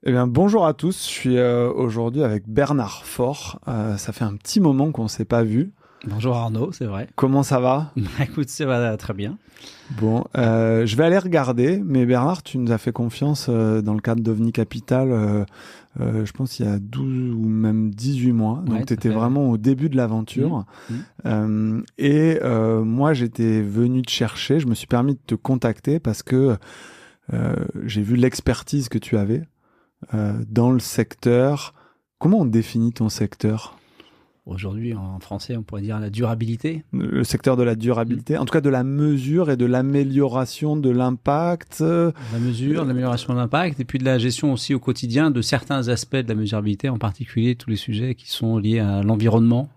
Eh bien, bonjour à tous. Je suis aujourd'hui avec Bernard Faure. Ça fait un petit moment qu'on ne s'est pas vu. Bonjour Arnaud, c'est vrai. Comment ça va? Écoute, ça va très bien. Bon, je vais aller regarder, mais Bernard, tu nous as fait confiance dans le cadre d'OVNI Capital, je pense il y a 12 ou même 18 mois. Ouais, Donc, tu tout à étais fait. vraiment au début de Mmh, l'aventure. mmh. Moi, j'étais venu te chercher. Je me suis permis de te contacter parce que j'ai vu l'expertise que tu avais dans le secteur. Comment on définit ton secteur? Aujourd'hui, en français, on pourrait dire la durabilité. Le secteur de la Mmh. durabilité, en tout cas de la mesure et de l'amélioration de l'impact. La mesure, l'amélioration de l'impact et puis de la gestion aussi au quotidien de certains aspects de la mesurabilité, en particulier tous les sujets qui sont liés à l'environnement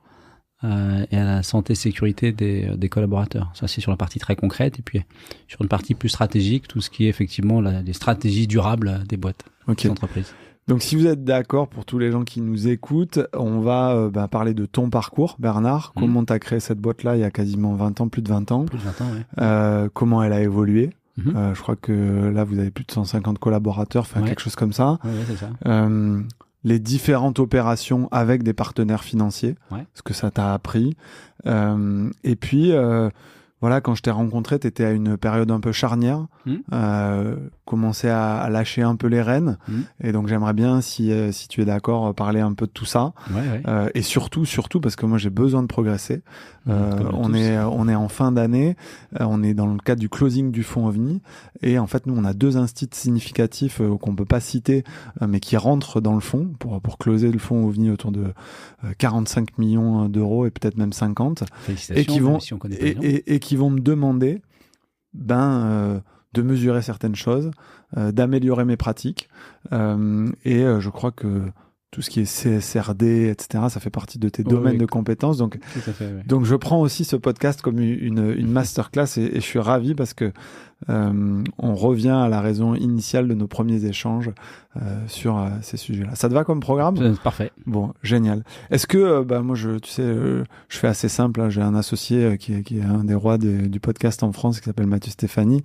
et à la santé et sécurité des collaborateurs. Ça, c'est sur la partie très concrète. Et puis, sur une partie plus stratégique, tout ce qui est effectivement les stratégies durables des boîtes, Ok. des entreprises. Donc, si vous êtes d'accord, pour tous les gens qui nous écoutent, on va parler de ton parcours, Bernard. Mmh. Comment tu as créé cette boîte-là il y a quasiment 20 ans, plus de 20 ans. Plus de 20 ans, oui. Comment elle a évolué. Mmh. Je crois que là, vous avez plus de 150 collaborateurs, enfin Ouais. quelque chose comme ça. Ouais, c'est ça. Les différentes opérations avec des partenaires financiers, Ouais. ce que ça t'a appris. Et puis, voilà, quand je t'ai rencontré, tu étais à une période un peu charnière, Mmh. commençais à lâcher un peu les rênes. Mmh. Et donc, j'aimerais bien, si tu es d'accord, parler un peu de tout ça. Ouais. Et surtout, parce que moi, j'ai besoin de progresser. Comme nous On tous. est en fin d'année, on est dans le cadre du closing du fonds OVNI. Et en fait, nous, on a deux instits significatifs qu'on peut pas citer, mais qui rentrent dans le fonds pour closer le fonds OVNI autour de 45 millions d'euros et peut-être même 50. Félicitations, Et qui vont, même si on connaît pas les noms. et qui vont me demander de mesurer certaines choses, d'améliorer mes pratiques. Je crois que tout ce qui est CSRD, etc., ça fait partie de tes domaines de compétences. Donc, Tout à fait, ouais. donc, je prends aussi ce podcast comme une masterclass et je suis ravi parce que on revient à la raison initiale de nos premiers échanges sur ces sujets-là. Ça te va comme programme? C'est parfait. Bon, génial. Est-ce que, moi, je fais assez simple. Hein. J'ai un associé qui est un des rois du podcast en France, qui s'appelle Mathieu Stéphanie,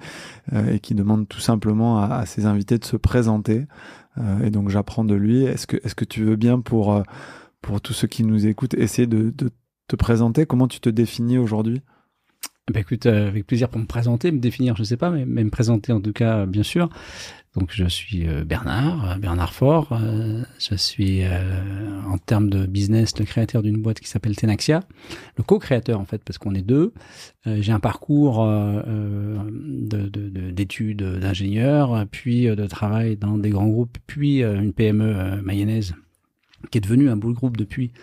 et qui demande tout simplement à ses invités de se présenter. Et donc, j'apprends de lui. Est-ce que tu veux bien, pour tous ceux qui nous écoutent, essayer de te présenter? Comment tu te définis aujourd'hui? Bah écoute, avec plaisir pour me présenter, me définir, je sais pas, mais me présenter en tout cas, bien sûr. Donc je suis Bernard Faure. Je suis en termes de business le créateur d'une boîte qui s'appelle Tenaxia, le co-créateur en fait parce qu'on est deux. J'ai un parcours d'études d'ingénieur, puis de travail dans des grands groupes, puis une PME mayonnaise qui est devenue un beau groupe depuis.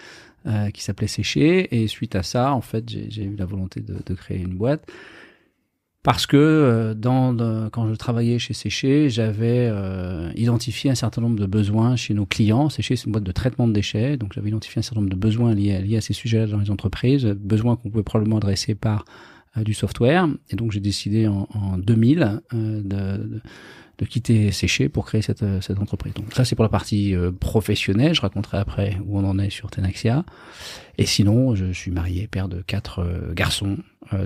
Qui s'appelait Séché, et suite à ça, en fait, j'ai eu la volonté de créer une boîte parce que quand je travaillais chez Séché, j'avais identifié un certain nombre de besoins chez nos clients. Séché, c'est une boîte de traitement de déchets, donc j'avais identifié un certain nombre de besoins liés à ces sujets-là dans les entreprises, besoins qu'on pouvait probablement adresser par du software, et donc j'ai décidé en 2000 de quitter Séché pour créer cette entreprise. Donc ça, c'est pour la partie professionnelle. Je raconterai après où on en est sur Tenaxia. Et sinon, je suis marié, père de 4 garçons,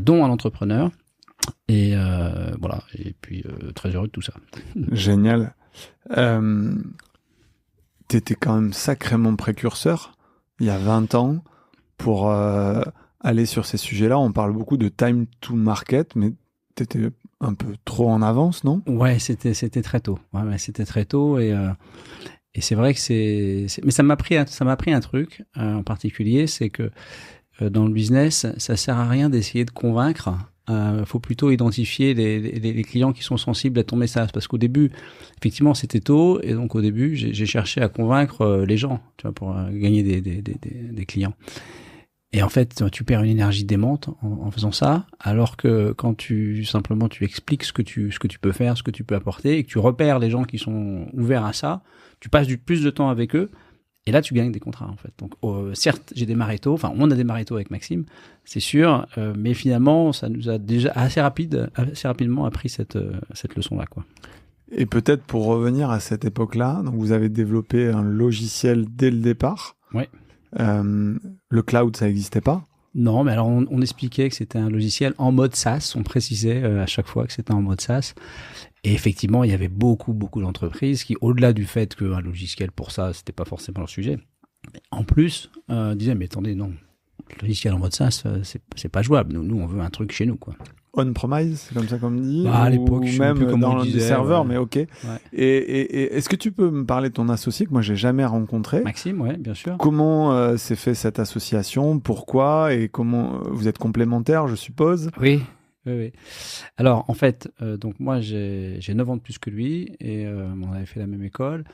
dont un entrepreneur. Et voilà. Et puis, très heureux de tout ça. Génial. T'étais quand même sacrément précurseur, il y a 20 ans, pour aller sur ces sujets-là. On parle beaucoup de time to market, mais t'étais un peu trop en avance, non? Ouais, c'était très tôt. Ouais, c'était très tôt, et c'est vrai que mais ça m'a pris un truc en particulier, c'est que dans le business, ça sert à rien d'essayer de convaincre. Faut plutôt identifier les clients qui sont sensibles à ton message, parce qu'au début, effectivement, c'était tôt, et donc au début, j'ai cherché à convaincre les gens, tu vois, pour gagner des clients. Et en fait, tu perds une énergie démente en faisant ça, alors que quand tu expliques ce que tu peux faire, ce que tu peux apporter, et que tu repères les gens qui sont ouverts à ça, tu passes plus de temps avec eux, et là tu gagnes des contrats en fait. Donc certes, j'ai démarré tôt, enfin on a démarré tôt avec Maxime, c'est sûr, mais finalement ça nous a déjà assez rapidement appris cette leçon-là, quoi. Et peut-être pour revenir à cette époque-là, donc vous avez développé un logiciel dès le départ. Ouais. Le cloud, ça n'existait pas. Non, mais alors on expliquait que c'était un logiciel en mode SaaS. On précisait à chaque fois que c'était en mode SaaS. Et effectivement, il y avait beaucoup d'entreprises qui, au-delà du fait qu'un logiciel pour ça, c'était pas forcément leur sujet, en plus, disaient mais attendez, non, le logiciel en mode SaaS, c'est pas jouable. Nous, on veut un truc chez nous, quoi. On-premise, c'est comme ça qu'on dit, à l'époque, ou même dans des serveurs, mais ok. Ouais. Et est-ce que tu peux me parler de ton associé que moi j'ai jamais rencontré? Maxime, ouais, bien sûr. Comment s'est fait cette association? Pourquoi? Et comment vous êtes complémentaires, je suppose? Oui. Alors, en fait, donc moi, j'ai 9 ans de plus que lui et on avait fait la même école.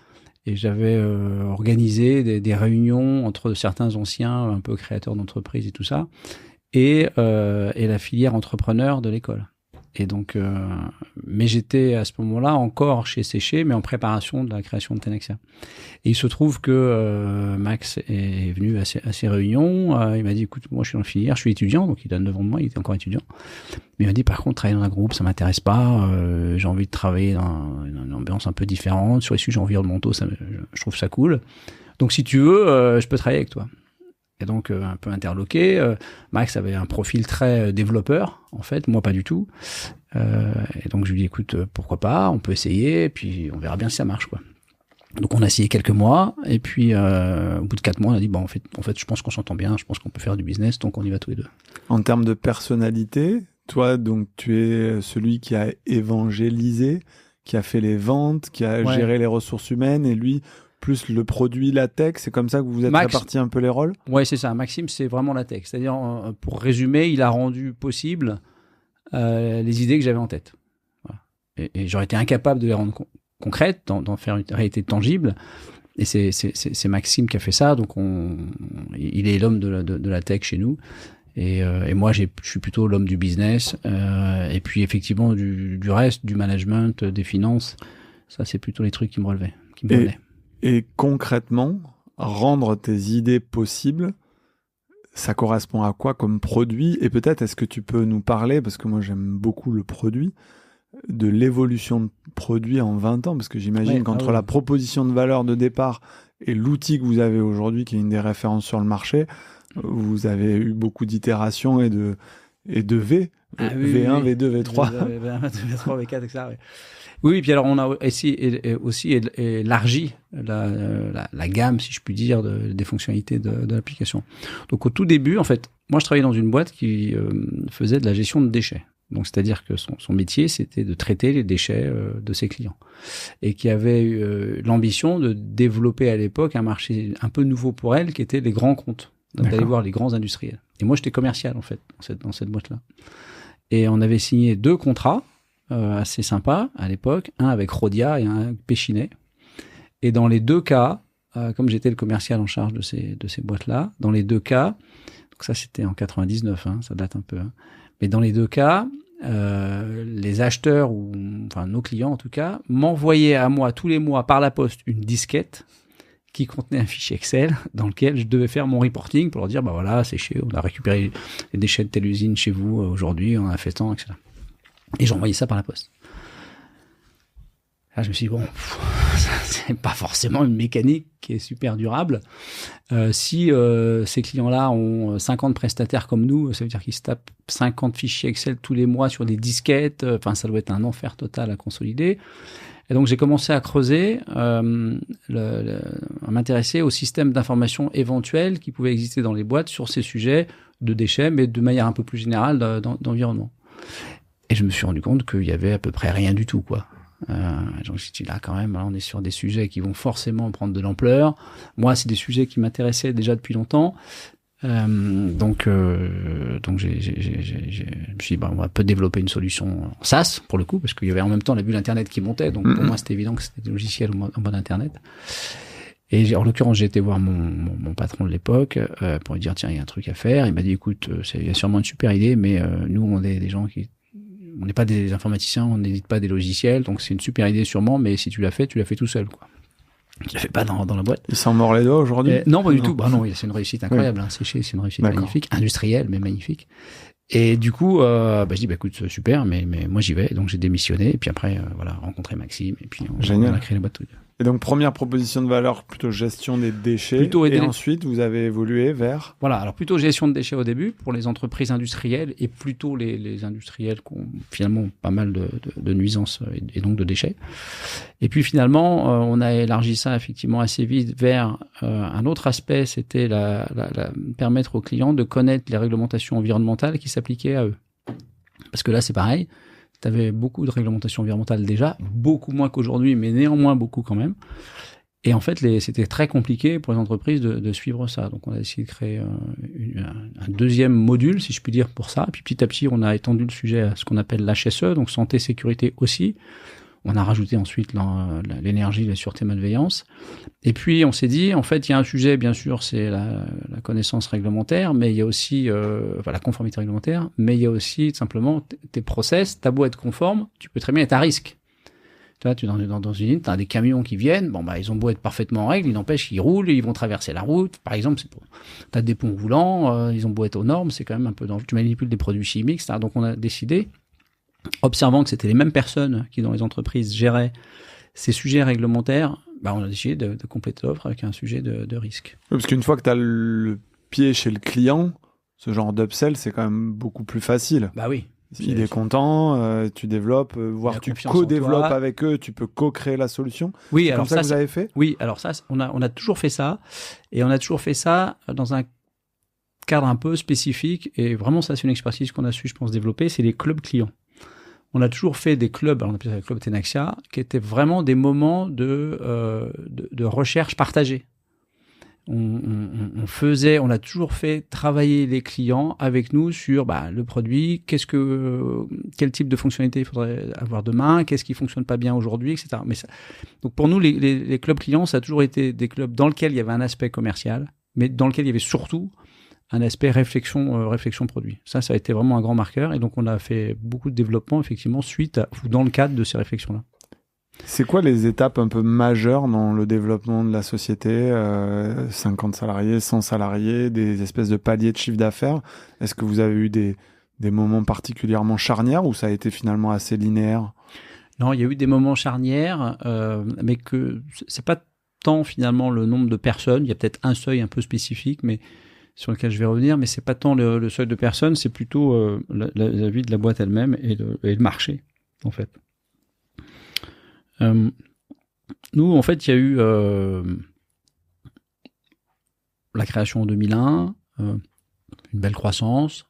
Et j'avais organisé des réunions entre certains anciens, un peu créateurs d'entreprises et tout ça, et la filière entrepreneur de l'école. Et donc, mais j'étais à ce moment-là encore chez Séché, mais en préparation de la création de Tenaxia. Et il se trouve que Max est venu à ces réunions. Il m'a dit, écoute, moi je suis dans la filière, je suis étudiant, donc il a 9 ans de moi, il était encore étudiant. Mais il m'a dit, par contre, travailler dans un groupe, ça m'intéresse pas. J'ai envie de travailler dans une ambiance un peu différente. Sur les sujets environnementaux, je trouve ça cool. Donc si tu veux, je peux travailler avec toi. Et donc, un peu interloqué. Max avait un profil très développeur, en fait, moi pas du tout. Et donc, je lui dis, écoute, pourquoi pas, on peut essayer, et puis on verra bien si ça marche, quoi. Donc, on a essayé quelques mois, et puis au bout de 4 mois, on a dit, bon, en fait, je pense qu'on s'entend bien, je pense qu'on peut faire du business, donc on y va tous les deux. En termes de personnalité, toi, donc, tu es celui qui a évangélisé, qui a fait les ventes, qui a géré les ressources humaines, et lui... plus le produit, la tech, c'est comme ça que vous vous êtes répartis un peu les rôles? Oui, c'est ça. Maxime, c'est vraiment la tech. C'est-à-dire, pour résumer, il a rendu possible les idées que j'avais en tête. Voilà. Et j'aurais été incapable de les rendre concrètes, d'en faire une réalité tangible. Et c'est Maxime qui a fait ça. Donc, il est l'homme de la tech chez nous. Et moi, je suis plutôt l'homme du business. Et puis, effectivement, du reste, du management, des finances. Ça, c'est plutôt les trucs qui me relevaient, qui me venaient. Et concrètement, rendre tes idées possibles, ça correspond à quoi comme produit? Et peut-être, est-ce que tu peux nous parler, parce que moi j'aime beaucoup le produit, de l'évolution de produit en 20 ans? Parce que j'imagine qu'entre la proposition de valeur de départ et l'outil que vous avez aujourd'hui, qui est une des références sur le marché, vous avez eu beaucoup d'itérations et de V, V1, V2, V3. V1, V3, V4, etc. Oui, puis alors on a aussi élargi la gamme, si je puis dire, des fonctionnalités de l'application. Donc au tout début, en fait, moi je travaillais dans une boîte qui faisait de la gestion de déchets. Donc c'est-à-dire que son métier, c'était de traiter les déchets de ses clients. Et qui avait eu l'ambition de développer à l'époque un marché un peu nouveau pour elle, qui était les grands comptes. D'aller voir les grands industriels. Et moi j'étais commercial, en fait, dans cette boîte-là. Et on avait signé 2 contrats assez sympa à l'époque, un avec Rhodia et un avec Péchinet. Et dans les 2 cas, comme j'étais le commercial en charge de ces boîtes-là, dans les 2 cas, donc ça c'était en 99, ça date un peu, mais dans les 2 cas, les acheteurs, enfin nos clients en tout cas, m'envoyaient à moi tous les mois par la poste une disquette qui contenait un fichier Excel dans lequel je devais faire mon reporting pour leur dire, bah voilà, on a récupéré les déchets de telle usine chez vous aujourd'hui, on a fait tant, etc. Et j'envoyais ça par la poste. Là, je me suis dit, bon, c'est pas forcément une mécanique qui est super durable. Si ces clients-là ont 50 prestataires comme nous, ça veut dire qu'ils se tapent 50 fichiers Excel tous les mois sur des disquettes. Enfin, ça doit être un enfer total à consolider. Et donc, j'ai commencé à creuser, à m'intéresser au système d'information éventuel qui pouvait exister dans les boîtes sur ces sujets de déchets, mais de manière un peu plus générale d'environnement. Et je me suis rendu compte qu'il y avait à peu près rien du tout, quoi. Donc je me suis dit, là, quand même, là, on est sur des sujets qui vont forcément prendre de l'ampleur. Moi, c'est des sujets qui m'intéressaient déjà depuis longtemps. Donc je me suis dit, bah, on va peut développer une solution en SaaS, pour le coup, parce qu'il y avait en même temps la bulle Internet qui montait. Donc, pour moi, c'était évident que c'était des logiciels en mode Internet. Et en l'occurrence, j'ai été voir mon patron de l'époque pour lui dire, tiens, il y a un truc à faire. Il m'a dit, écoute, il y a sûrement une super idée, mais nous, on est des gens on n'est pas des informaticiens, on n'édite pas des logiciels, donc c'est une super idée sûrement, mais si tu l'as fait tout seul, quoi. Tu l'as fait pas dans la boîte. Il s'en mord les doigts aujourd'hui? Non, pas du tout. Bah non, c'est une réussite incroyable. Oui. Séché, c'est une réussite magnifique, industrielle, mais magnifique. Et du coup, je dis, écoute, super, mais moi j'y vais. Donc j'ai démissionné, et puis après, rencontré Maxime, et puis on a créé la boîte tous les deux. Et donc, première proposition de valeur, plutôt gestion des déchets. Plutôt et ensuite, vous avez évolué vers... Voilà, alors plutôt gestion de déchets au début pour les entreprises industrielles et plutôt les industriels qui ont finalement pas mal de nuisances et donc de déchets. Et puis finalement, on a élargi ça effectivement assez vite vers un autre aspect, c'était permettre aux clients de connaître les réglementations environnementales qui s'appliquaient à eux. Parce que là, c'est pareil. Tu avais beaucoup de réglementations environnementales déjà, beaucoup moins qu'aujourd'hui, mais néanmoins beaucoup quand même. Et en fait, c'était très compliqué pour les entreprises de suivre ça. Donc, on a essayé de créer un deuxième module, si je puis dire, pour ça. Puis petit à petit, on a étendu le sujet à ce qu'on appelle l'HSE, donc santé, sécurité aussi. On a rajouté ensuite l'énergie, la sûreté, malveillance. Et puis, on s'est dit, en fait, il y a un sujet, bien sûr, c'est la connaissance réglementaire, mais il y a aussi la conformité réglementaire, mais il y a aussi simplement tes process. T'as beau être conforme, tu peux très bien être à risque. Tu vois, tu es dans une île, tu as des camions qui viennent, ils ont beau être parfaitement en règle, ils n'empêchent qu'ils roulent, ils vont traverser la route. Par exemple, tu as des ponts roulants, ils ont beau être aux normes, c'est quand même un peu dangereux. Tu manipules des produits chimiques, etc. Donc, on a décidé, observant que c'était les mêmes personnes qui, dans les entreprises, géraient ces sujets réglementaires, on a décidé de compléter l'offre avec un sujet de risque. Oui, parce qu'une fois que tu as le pied chez le client, ce genre d'upsell, c'est quand même beaucoup plus facile. Bah oui. Il est content, tu développes, voire tu co-développes avec eux, tu peux co-créer la solution. Oui, c'est alors comme ça que vous avez fait ? Oui, alors ça, on a toujours fait ça, et on a toujours fait ça dans un cadre un peu spécifique, et vraiment ça, c'est une expertise qu'on a su, je pense, développer, c'est les clubs clients. On a toujours fait des clubs, alors on appelait ça le club Tenaxia, qui étaient vraiment des moments de recherche partagée. On a toujours fait travailler les clients avec nous sur le produit, quel type de fonctionnalité il faudrait avoir demain, qu'est-ce qui fonctionne pas bien aujourd'hui, etc. Donc pour nous, les clubs clients, ça a toujours été des clubs dans lesquels il y avait un aspect commercial, mais dans lequel il y avait surtout un aspect réflexion produit. Ça a été vraiment un grand marqueur, et donc on a fait beaucoup de développement effectivement dans le cadre de ces réflexions-là. C'est quoi les étapes un peu majeures dans le développement de la société, 50 salariés, 100 salariés, des espèces de paliers de chiffre d'affaires? Est-ce que vous avez eu des moments particulièrement charnières ou ça a été finalement assez linéaire? Non, il y a eu des moments charnières, mais que c'est pas tant finalement le nombre de personnes. Il y a peut-être un seuil un peu spécifique, mais sur lequel je vais revenir, mais c'est pas tant le seuil de personnes, c'est plutôt la vie de la boîte elle-même et le marché, en fait. Nous, en fait, il y a eu la création en 2001, une belle croissance,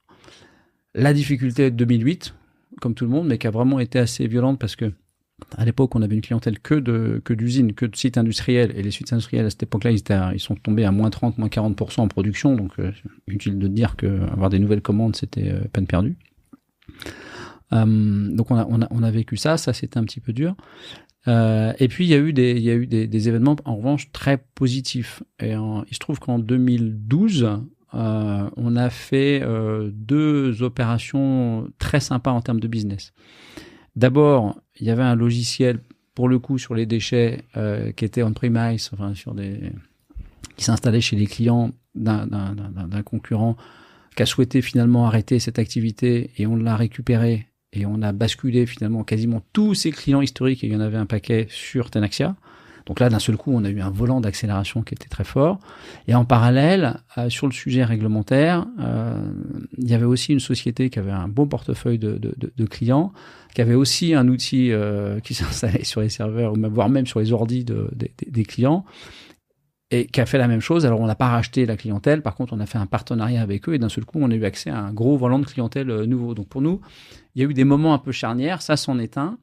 la difficulté de 2008, comme tout le monde, mais qui a vraiment été assez violente parce que à l'époque, on avait une clientèle que d'usines, que de sites industriels, et les sites industriels à cette époque-là, ils sont tombés à moins 30, moins 40% en production, donc inutile de dire qu'avoir des nouvelles commandes, c'était peine perdue. Donc on a vécu ça c'était un petit peu dur. Et puis il y a eu des événements en revanche très positifs. Et il se trouve qu'en 2012, on a fait 2 opérations très sympas en termes de business. D'abord, il y avait un logiciel pour le coup sur les déchets qui était on-premise, qui s'installait chez les clients d'un concurrent qui a souhaité finalement arrêter cette activité, et on l'a récupéré. Et on a basculé finalement quasiment tous ces clients historiques, et il y en avait un paquet, sur Tenaxia. Donc là, d'un seul coup, on a eu un volant d'accélération qui était très fort. Et en parallèle, sur le sujet réglementaire, il y avait aussi une société qui avait un bon portefeuille de clients, qui avait aussi un outil qui s'installait sur les serveurs, voire même sur les ordis des clients, et qui a fait la même chose. Alors, on n'a pas racheté la clientèle. Par contre, on a fait un partenariat avec eux, et d'un seul coup, on a eu accès à un gros volant de clientèle nouveau. Donc, pour nous, il y a eu des moments un peu charnières. Ça, c'en est un.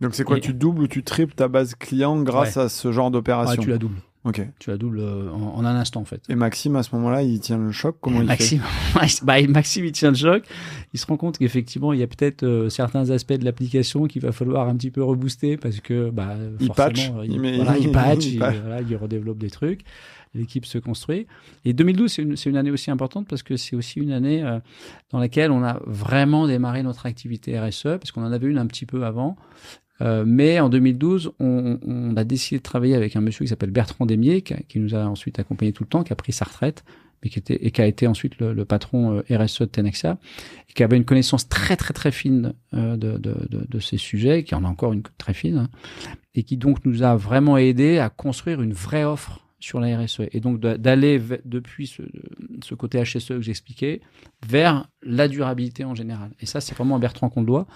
Donc, c'est quoi? Tu doubles ou tu triples ta base client grâce à ce genre d'opération? Ouais, tu la doubles. Ok. Tu la doubles en un instant, en fait. Et Maxime, à ce moment-là, il tient le choc? Comment il fait? Maxime, il tient le choc. Il se rend compte qu'effectivement, il y a peut-être certains aspects de l'application qu'il va falloir un petit peu rebooster parce que, il patch. Il redéveloppe des trucs. L'équipe se construit. Et 2012, c'est une année aussi importante parce que c'est aussi une année dans laquelle on a vraiment démarré notre activité RSE, parce qu'on en avait une un petit peu avant. Mais en 2012, on a décidé de travailler avec un monsieur qui s'appelle Bertrand Demier, qui nous a ensuite accompagnés tout le temps, qui a pris sa retraite, mais qui a été ensuite le patron RSE de Tenexia, et qui avait une connaissance très très très fine de ces sujets, qui en a encore une très fine, hein, et qui donc nous a vraiment aidé à construire une vraie offre sur la RSE, et donc d'aller depuis ce côté HSE que j'expliquais vers la durabilité en général. Et ça, c'est vraiment à Bertrand qu'on le doit.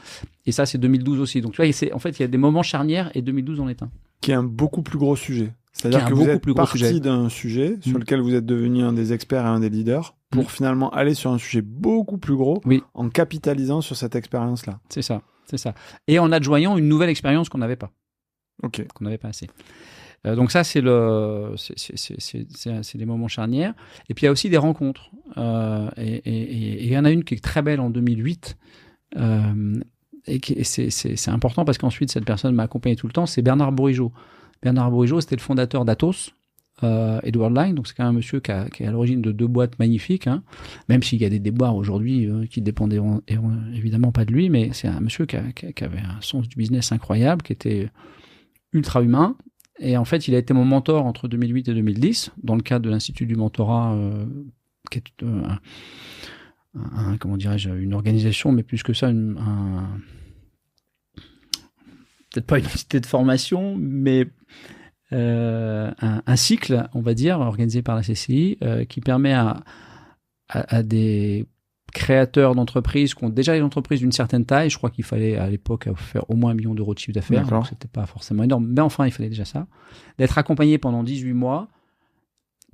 Et ça, c'est 2012 aussi. Donc tu vois, en fait, il y a des moments charnières, et 2012 en est un. Qui est un beaucoup plus gros sujet. C'est-à-dire que vous êtes parti d'un sujet sur lequel vous êtes devenu un des experts et un des leaders pour finalement aller sur un sujet beaucoup plus gros en capitalisant sur cette expérience-là. C'est ça. Et en adjoignant une nouvelle expérience qu'on n'avait pas. Ok. Qu'on n'avait pas assez. Donc ça, c'est des moments charnières. Et puis il y a aussi des rencontres. Et il y en a une qui est très belle en 2008. Et c'est important parce qu'ensuite, cette personne m'a accompagné tout le temps. C'est Bernard Bourigeaud. Bernard Bourigeaud, c'était le fondateur d'Atos et de Worldline. Donc c'est quand même un monsieur qui est à l'origine de 2 boîtes magnifiques. Hein. Même s'il y a des déboires aujourd'hui qui dépendaient évidemment pas de lui. Mais c'est un monsieur qui avait un sens du business incroyable, qui était ultra humain. Et en fait, il a été mon mentor entre 2008 et 2010, dans le cadre de l'Institut du mentorat, qui est comment dirais-je, une organisation, mais plus que ça, peut-être pas une entité de formation, mais un cycle, on va dire, organisé par la CCI, qui permet à des créateurs d'entreprises qui ont déjà une entreprise d'une certaine taille. Je crois qu'il fallait à l'époque faire au moins 1 million d'euros de chiffre d'affaires, donc c'était pas forcément énorme, mais enfin il fallait déjà ça, d'être accompagné pendant 18 mois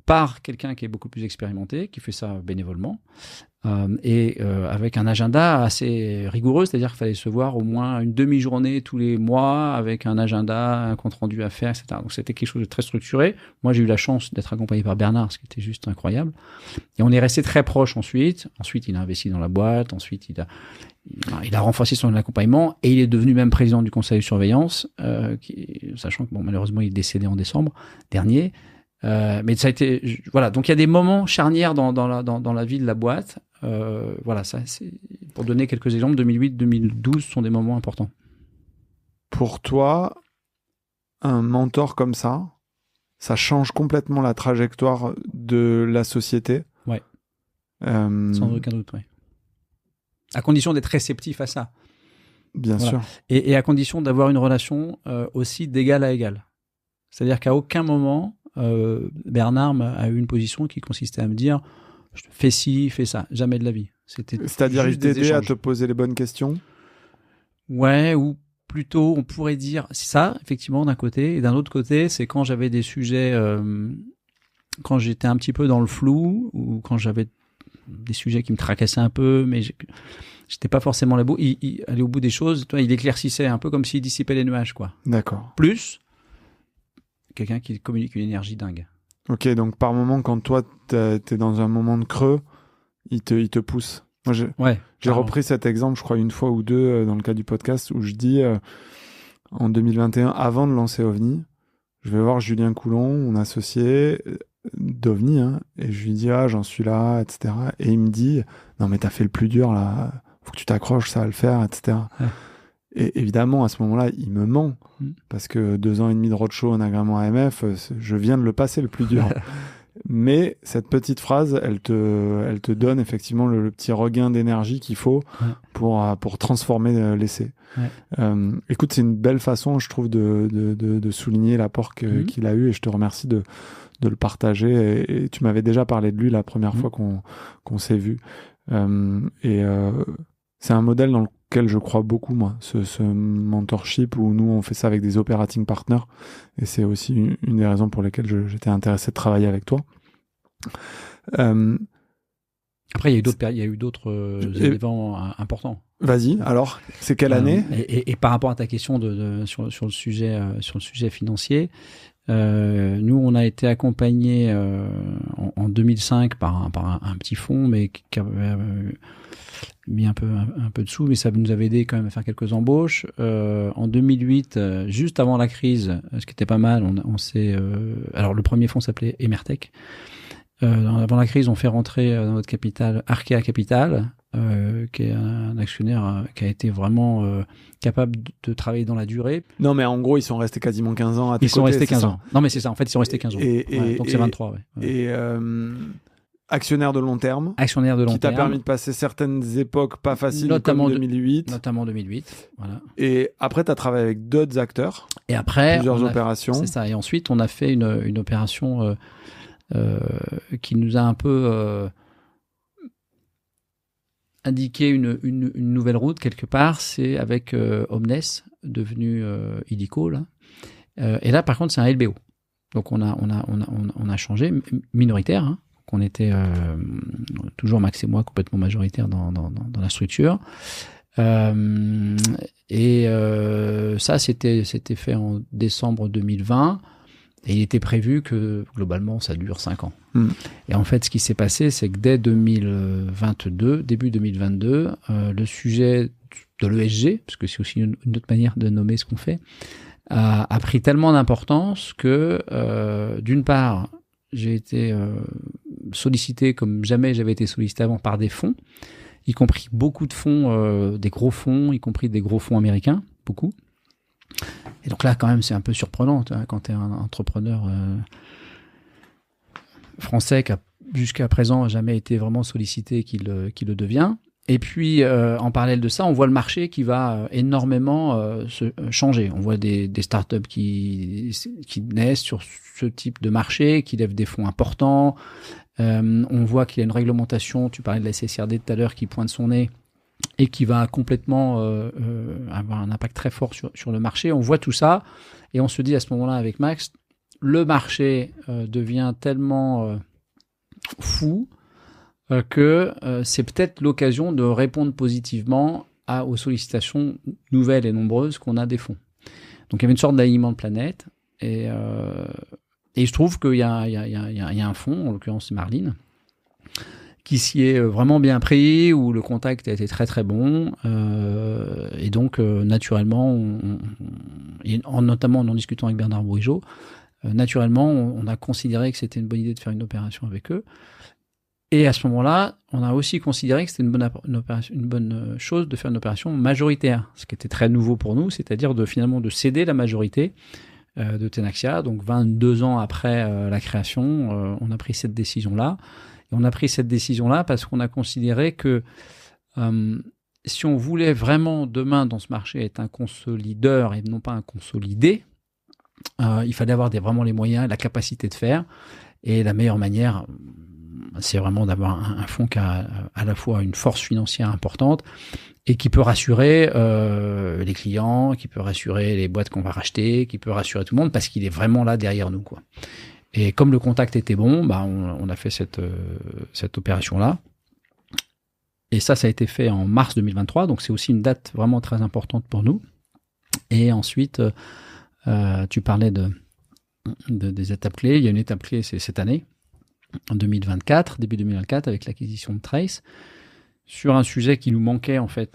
par quelqu'un qui est beaucoup plus expérimenté, qui fait ça bénévolement, avec un agenda assez rigoureux, c'est-à-dire qu'il fallait se voir au moins une demi-journée tous les mois, avec un agenda, un compte-rendu à faire, etc. Donc c'était quelque chose de très structuré. Moi, j'ai eu la chance d'être accompagné par Bernard, ce qui était juste incroyable. Et on est resté très proches ensuite. Ensuite, il a investi dans la boîte. Ensuite, il a renforcé son accompagnement, et il est devenu même président du conseil de surveillance, sachant que malheureusement, il est décédé en décembre dernier. Mais ça a été, voilà. Donc il y a des moments charnières dans la vie de la boîte. Voilà, ça, c'est pour donner quelques exemples. 2008, 2012 sont des moments importants. Pour toi, un mentor comme ça change complètement la trajectoire de la société. Ouais. Sans aucun doute, ouais. À condition d'être réceptif à ça. Bien sûr. Et à condition d'avoir une relation aussi d'égal à égal. C'est-à-dire qu'à aucun moment Bernard a eu une position qui consistait à me dire fais ci, fais ça, jamais de la vie. C'est-à-dire il t'aidait à te poser les bonnes questions. Ouais, ou plutôt on pourrait dire ça effectivement d'un côté, et d'un autre côté c'est quand j'avais des sujets, quand j'étais un petit peu dans le flou, ou quand j'avais des sujets qui me tracassaient un peu, mais j'étais pas forcément il allait au bout des choses. Toi, il éclaircissait un peu comme s'il dissipait les nuages, quoi. D'accord. Plus quelqu'un qui communique une énergie dingue. Ok, donc par moment, quand toi, t'es dans un moment de creux, il te pousse. Moi, j'ai repris cet exemple, je crois, une fois ou deux dans le cas du podcast, où je dis, en 2021, avant de lancer OVNI, je vais voir Julien Coulon, mon associé d'OVNI, hein, et je lui dis, j'en suis là, etc. Et il me dit, non mais t'as fait le plus dur, là, faut que tu t'accroches, ça va le faire, etc. Ouais. Et évidemment, à ce moment-là, il me ment, parce que 2 ans et demi de roadshow en agrément AMF, je viens de le passer le plus dur. Mais cette petite phrase, elle te donne effectivement le petit regain d'énergie qu'il faut pour transformer l'essai. Ouais. Écoute, c'est une belle façon, je trouve, de souligner l'apport qu'il a eu, et je te remercie de le partager. Et tu m'avais déjà parlé de lui la première fois qu'on s'est vu. C'est un modèle dans lequel je crois beaucoup, moi, ce mentorship, où nous, on fait ça avec des operating partners. Et c'est aussi une des raisons pour lesquelles j'étais intéressé de travailler avec toi. Après, il y a eu d'autres événements importants. Vas-y, alors, c'est quelle année ? Et par rapport à ta question sur le sujet financier, nous, on a été accompagnés en 2005 par un petit fonds, mais qui avait mis un peu de sous, mais ça nous avait aidé quand même à faire quelques embauches. En 2008, juste avant la crise, ce qui était pas mal, on s'est... alors, le premier fonds s'appelait Emertech. Avant la crise, on fait rentrer dans notre capital Arkea Capital, qui est un actionnaire qui a été vraiment capable de travailler dans la durée. Non, mais en gros, ils sont restés quasiment 15 ans à tes côtés. Ils sont restés 15 ans. Non, mais c'est ça. En fait, ils sont restés 15 ans. Donc, c'est 23, ouais. Et actionnaire de long terme. Actionnaire de long terme. Qui t'a terme. permis de passer certaines époques pas faciles, notamment comme 2008. Notamment 2008, voilà. Et après, tu as travaillé avec d'autres acteurs. Et après, plusieurs opérations. C'est ça. Et ensuite, on a fait une opération qui nous a un peu indiqué une nouvelle route quelque part. C'est avec Omnes, devenu Illico, là. Et là, par contre, c'est un LBO. Donc, on a changé, minoritaire. Hein. On était toujours Max et moi complètement majoritaires dans la structure. Ça, c'était fait en décembre 2020. Et il était prévu que, globalement, ça dure 5 ans. Et en fait, ce qui s'est passé, c'est que dès 2022, début 2022, le sujet de l'ESG, parce que c'est aussi une autre manière de nommer ce qu'on fait, a pris tellement d'importance que, d'une part, j'ai été sollicité comme jamais j'avais été sollicité avant par des fonds, y compris beaucoup de fonds, des gros fonds, y compris des gros fonds américains, beaucoup. Et donc là, quand même, c'est un peu surprenant quand tu es un entrepreneur français qui a jusqu'à présent jamais été vraiment sollicité qui le devient. Et puis, en parallèle de ça, on voit le marché qui va énormément changer. On voit des startups qui naissent sur ce type de marché, qui lèvent des fonds importants. On voit qu'il y a une réglementation, tu parlais de la CSRD tout à l'heure, qui pointe son nez et qui va complètement avoir un impact très fort sur le marché. On voit tout ça et on se dit à ce moment-là avec Max, le marché devient tellement fou que c'est peut-être l'occasion de répondre positivement aux sollicitations nouvelles et nombreuses qu'on a des fonds. Donc il y avait une sorte d'alignement de planète et je trouve qu'il y a un fonds, en l'occurrence c'est Marlin, qui s'y est vraiment bien pris, où le contact a été très très bon, et donc naturellement, notamment en discutant avec Bernard Bourigeaud, naturellement on a considéré que c'était une bonne idée de faire une opération avec eux. Et à ce moment-là, on a aussi considéré que c'était une bonne chose de faire une opération majoritaire, ce qui était très nouveau pour nous, c'est-à-dire finalement de céder la majorité de Tenaxia. Donc 22 ans après la création, on a pris cette décision-là. Et on a pris cette décision-là parce qu'on a considéré que si on voulait vraiment demain dans ce marché être un consolideur et non pas un consolidé, il fallait avoir vraiment les moyens, la capacité de faire. Et la meilleure manière, c'est vraiment d'avoir un fonds qui a à la fois une force financière importante et qui peut rassurer les clients, qui peut rassurer les boîtes qu'on va racheter, qui peut rassurer tout le monde parce qu'il est vraiment là derrière nous, quoi. Et comme le contact était bon, on a fait cette opération-là. Et ça a été fait en mars 2023, donc c'est aussi une date vraiment très importante pour nous. Et ensuite, tu parlais des étapes clés. Il y a une étape clé, c'est cette année, en 2024, début 2024, avec l'acquisition de Trace, sur un sujet qui nous manquait en fait.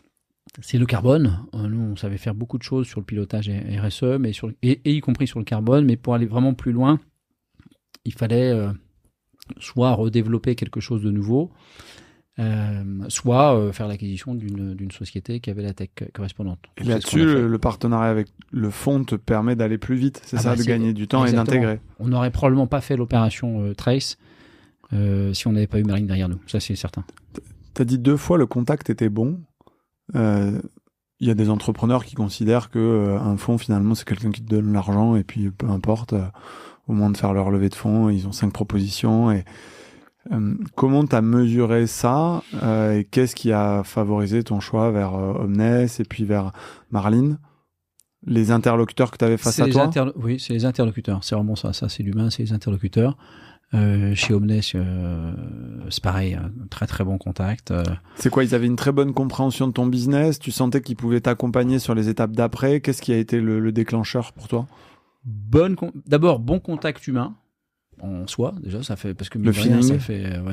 C'est le carbone. Nous, on savait faire beaucoup de choses sur le pilotage RSE, mais et y compris sur le carbone, mais pour aller vraiment plus loin, il fallait soit redévelopper quelque chose de nouveau, soit faire l'acquisition d'une société qui avait la tech correspondante. Et là-dessus, le partenariat avec le fonds te permet d'aller plus vite, de gagner du temps. Exactement. Et d'intégrer. On n'aurait probablement pas fait l'opération Trace si on n'avait pas eu Marlin derrière nous, ça c'est certain. Tu as dit 2 fois le contact était bon. Il y a des entrepreneurs qui considèrent qu'un fonds, finalement, c'est quelqu'un qui te donne l'argent et puis peu importe, au moment de faire leur levée de fonds, ils ont 5 propositions. Et comment tu as mesuré ça et qu'est-ce qui a favorisé ton choix vers Omnes et puis vers Marlin? Les interlocuteurs que tu avais face à toi? Oui, c'est les interlocuteurs. C'est vraiment ça. Ça, c'est l'humain, c'est les interlocuteurs. Chez Omnes, c'est pareil, un très très bon contact. C'est quoi, ils avaient une très bonne compréhension de ton business? Tu sentais qu'ils pouvaient t'accompagner sur les étapes d'après? Qu'est-ce qui a été le déclencheur pour toi? D'abord, bon contact humain en soi, déjà, ça fait, parce que le feeling,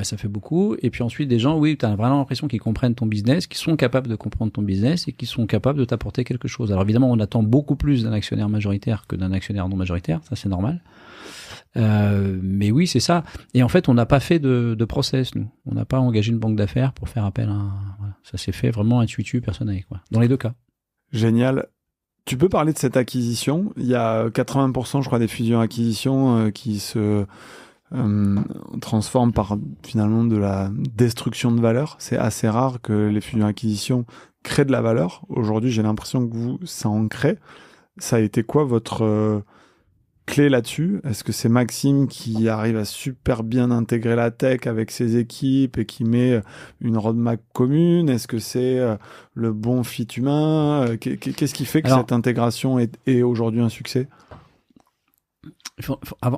ça fait beaucoup. Et puis ensuite, des gens, oui, tu as vraiment l'impression qu'ils comprennent ton business, qu'ils sont capables de comprendre ton business et qu'ils sont capables de t'apporter quelque chose. Alors évidemment, on attend beaucoup plus d'un actionnaire majoritaire que d'un actionnaire non majoritaire, ça c'est normal. Mais oui, c'est ça. Et en fait, on n'a pas fait de process, nous. On n'a pas engagé une banque d'affaires pour faire appel à voilà. Ça s'est fait vraiment intuitu, personnel, quoi. Dans les 2 cas. Génial. Tu peux parler de cette acquisition? Il y a 80%, je crois, des fusions-acquisitions qui se transforme par finalement de la destruction de valeur. C'est assez rare que les fusions-acquisitions créent de la valeur. Aujourd'hui, j'ai l'impression que vous, ça en crée. Ça a été quoi votre clé là-dessus? Est-ce que c'est Maxime qui arrive à super bien intégrer la tech avec ses équipes et qui met une roadmap commune? Est-ce que c'est le bon fit humain? Qu'est-ce qui fait que cette intégration est aujourd'hui un succès?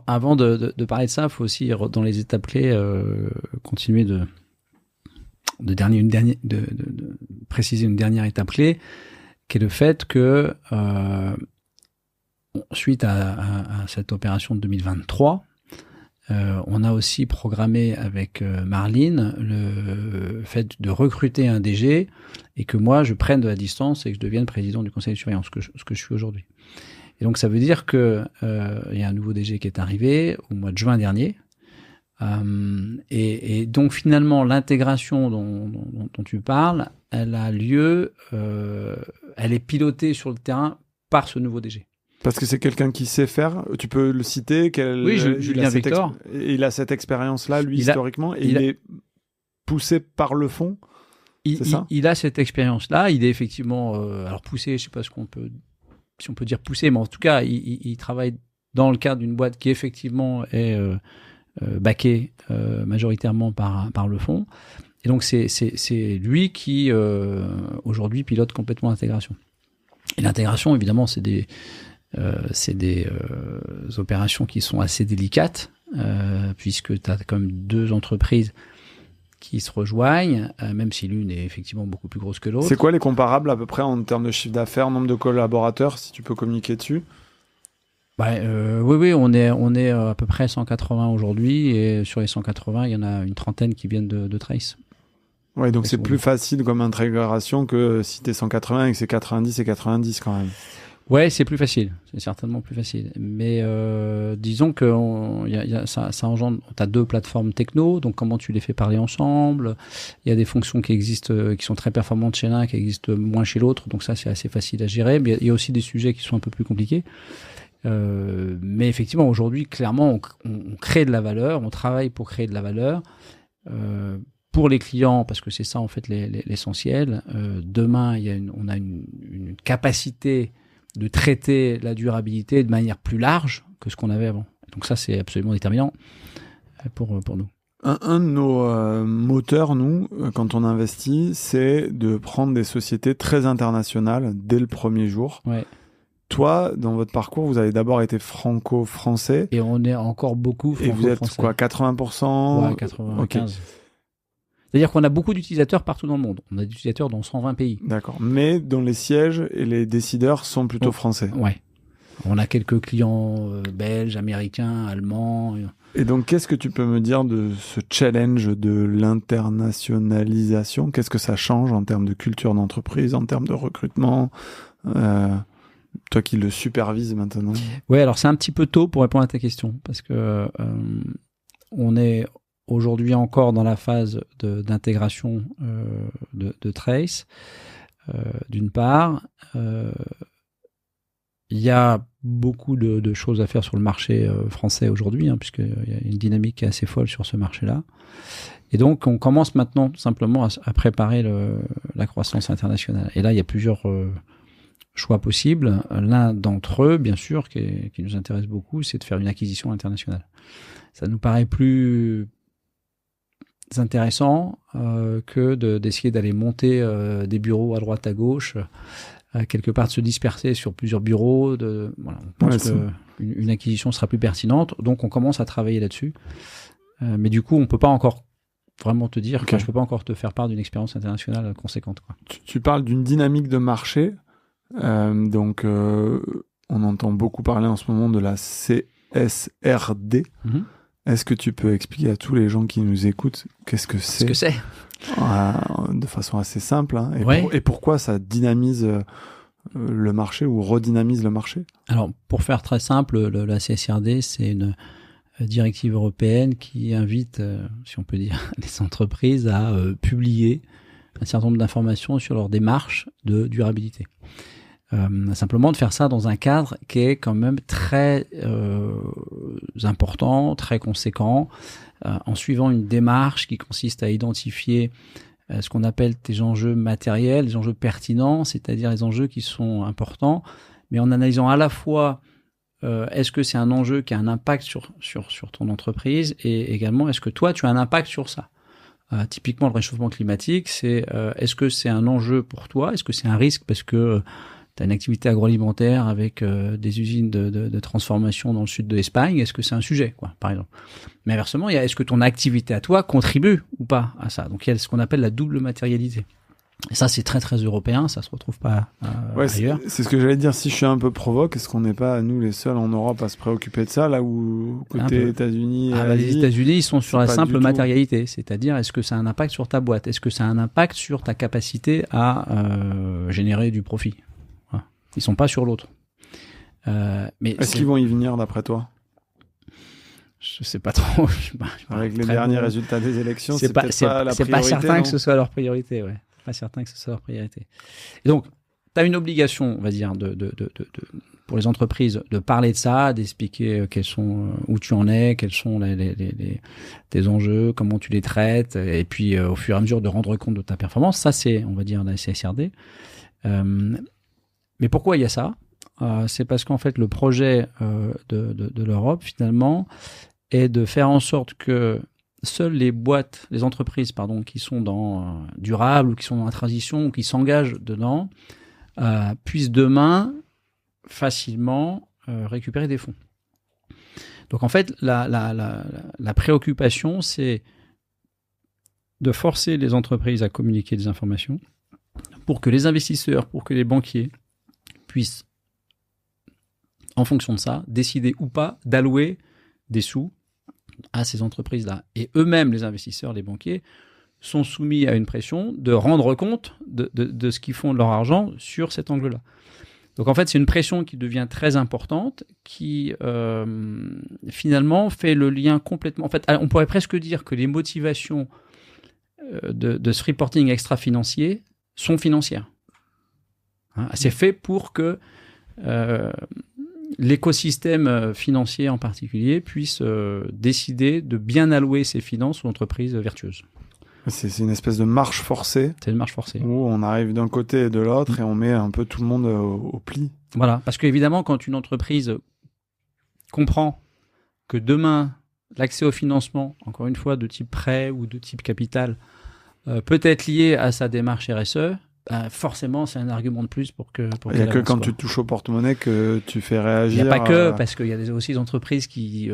Avant de parler de ça, il faut aussi, dans les étapes clés, continuer de préciser une dernière étape clé, qui est le fait que suite à cette opération de 2023, on a aussi programmé avec Marlene le fait de recruter un DG et que moi je prenne de la distance et que je devienne président du conseil de surveillance, ce que je suis aujourd'hui. Et donc ça veut dire que y a un nouveau DG qui est arrivé au mois de juin dernier. Et donc finalement l'intégration dont tu parles, elle a lieu, elle est pilotée sur le terrain par ce nouveau DG. Parce que c'est quelqu'un qui sait faire. Tu peux le citer. Oui, Julien Victor. Il a cette expérience-là, lui, historiquement, et il est poussé par le fond. Il a cette expérience-là. Il est effectivement, alors poussé, je ne sais pas si on peut dire poussé, mais en tout cas, il travaille dans le cadre d'une boîte qui effectivement est backée majoritairement par le fond. Et donc, c'est lui qui, aujourd'hui, pilote complètement l'intégration. Et l'intégration, évidemment, c'est des opérations qui sont assez délicates, puisque tu as comme deux entreprises qui se rejoignent, même si l'une est effectivement beaucoup plus grosse que l'autre. C'est quoi les comparables à peu près en termes de chiffre d'affaires, nombre de collaborateurs, si tu peux communiquer dessus? Oui, on est à peu près 180 aujourd'hui, et sur les 180, il y en a une trentaine qui viennent de Trace. Oui, donc c'est plus facile comme intégration que si tu es 180 et que c'est 90 et 90 quand même. Ouais, c'est plus facile. C'est certainement plus facile. Mais disons que ça engendre. Tu as deux plateformes techno, donc comment tu les fais parler ensemble. Il y a des fonctions qui existent, qui sont très performantes chez l'un, qui existent moins chez l'autre. Donc ça, c'est assez facile à gérer. Mais il y a aussi des sujets qui sont un peu plus compliqués. Mais effectivement, aujourd'hui, clairement, on crée de la valeur. On travaille pour créer de la valeur. Pour les clients, parce que c'est ça en fait l'essentiel. Demain, on a une capacité de traiter la durabilité de manière plus large que ce qu'on avait avant. Donc ça, c'est absolument déterminant pour nous. Un de nos moteurs, nous, quand on investit, c'est de prendre des sociétés très internationales dès le premier jour. Ouais. Toi, dans votre parcours, vous avez d'abord été franco-français. Et on est encore beaucoup franco-français. Et vous êtes quoi, 80%? Ouais, 95%. Okay. C'est-à-dire qu'on a beaucoup d'utilisateurs partout dans le monde. On a des utilisateurs dans 120 pays. D'accord. Mais dont les sièges et les décideurs sont plutôt français. Ouais. On a quelques clients belges, américains, allemands. Et donc, qu'est-ce que tu peux me dire de ce challenge de l'internationalisation? Qu'est-ce que ça change en termes de culture d'entreprise, en termes de recrutement? Toi qui le supervises maintenant. Ouais, alors c'est un petit peu tôt pour répondre à ta question, parce que on est aujourd'hui encore dans la phase d'intégration de Trace, d'une part. Il y a beaucoup de choses à faire sur le marché français aujourd'hui, puisqu'il y a une dynamique qui est assez folle sur ce marché-là. Et donc, on commence maintenant tout simplement à préparer la croissance internationale. Et là, il y a plusieurs choix possibles. L'un d'entre eux, bien sûr, qui nous intéresse beaucoup, c'est de faire une acquisition internationale. Ça nous paraît plus intéressant que d'essayer d'aller monter des bureaux à droite à gauche, quelque part de se disperser sur plusieurs bureaux. Voilà, on pense qu'une acquisition sera plus pertinente, donc on commence à travailler là-dessus. Mais du coup, on peut pas encore vraiment te dire, je peux pas encore te faire part d'une expérience internationale conséquente, quoi. Tu parles d'une dynamique de marché, donc on entend beaucoup parler en ce moment de la CSRD. Mm-hmm. Est-ce que tu peux expliquer à tous les gens qui nous écoutent qu'est-ce que c'est? De façon assez simple, et pourquoi ça dynamise le marché ou redynamise le marché? Alors, pour faire très simple, la CSRD, c'est une directive européenne qui invite, si on peut dire, les entreprises à publier un certain nombre d'informations sur leur démarche de durabilité. Simplement de faire ça dans un cadre qui est quand même très important, très conséquent, en suivant une démarche qui consiste à identifier ce qu'on appelle des enjeux matériels, des enjeux pertinents, c'est-à-dire les enjeux qui sont importants, mais en analysant à la fois est-ce que c'est un enjeu qui a un impact sur ton entreprise, et également est-ce que toi tu as un impact sur ça. Typiquement le réchauffement climatique, c'est est-ce que c'est un enjeu pour toi, est-ce que c'est un risque parce que tu as une activité agroalimentaire avec des usines de transformation dans le sud de l'Espagne, est-ce que c'est un sujet, quoi, par exemple. Mais inversement, il y a est-ce que ton activité à toi contribue ou pas à ça. Donc il y a ce qu'on appelle la double matérialité. Et ça, c'est très très européen, ça se retrouve pas ailleurs. C'est ce que j'allais dire. Si je suis un peu provoque, est-ce qu'on n'est pas, nous, les seuls en Europe à se préoccuper de ça, là où, côté États-Unis, les États-Unis, ils sont sur la simple matérialité. C'est-à-dire, est-ce que ça a un impact sur ta boîte? Est-ce que ça a un impact sur ta capacité à générer du profit? Voilà. Ils sont pas sur l'autre. Mais est-ce qu'ils vont y venir, d'après toi? Je sais pas trop. Avec les derniers résultats des élections, c'est peut-être pas la priorité. C'est pas certain non que ce soit leur priorité, ouais. Pas certain que ce soit leur priorité. Et donc, tu as une obligation, on va dire, pour les entreprises, de parler de ça, d'expliquer où tu en es, quels sont tes enjeux, comment tu les traites, et puis au fur et à mesure de rendre compte de ta performance. Ça, c'est, on va dire, la CSRD. Mais pourquoi il y a ça? C'est parce qu'en fait, le projet de l'Europe, finalement, est de faire en sorte que seules les entreprises, qui sont dans durable ou qui sont dans la transition ou qui s'engagent dedans, puissent demain facilement récupérer des fonds. Donc en fait, la préoccupation, c'est de forcer les entreprises à communiquer des informations pour que les investisseurs, pour que les banquiers puissent, en fonction de ça, décider ou pas d'allouer des sous à ces entreprises-là. Et eux-mêmes, les investisseurs, les banquiers, sont soumis à une pression de rendre compte de ce qu'ils font de leur argent sur cet angle-là. Donc en fait, c'est une pression qui devient très importante, qui finalement fait le lien complètement... En fait, on pourrait presque dire que les motivations de ce reporting extra-financier sont financières. Hein, c'est fait pour que l'écosystème financier en particulier puisse décider de bien allouer ses finances aux entreprises vertueuses. C'est une espèce de marche forcée. C'est une marche forcée. Où on arrive d'un côté et de l'autre et on met un peu tout le monde au pli. Voilà, parce qu'évidemment, quand une entreprise comprend que demain, l'accès au financement, encore une fois, de type prêt ou de type capital, peut être lié à sa démarche RSE, forcément, c'est un argument de plus pour que. Il n'y a que quand tu touches au porte-monnaie que tu fais réagir. Il n'y a pas que, parce qu'il y a aussi des entreprises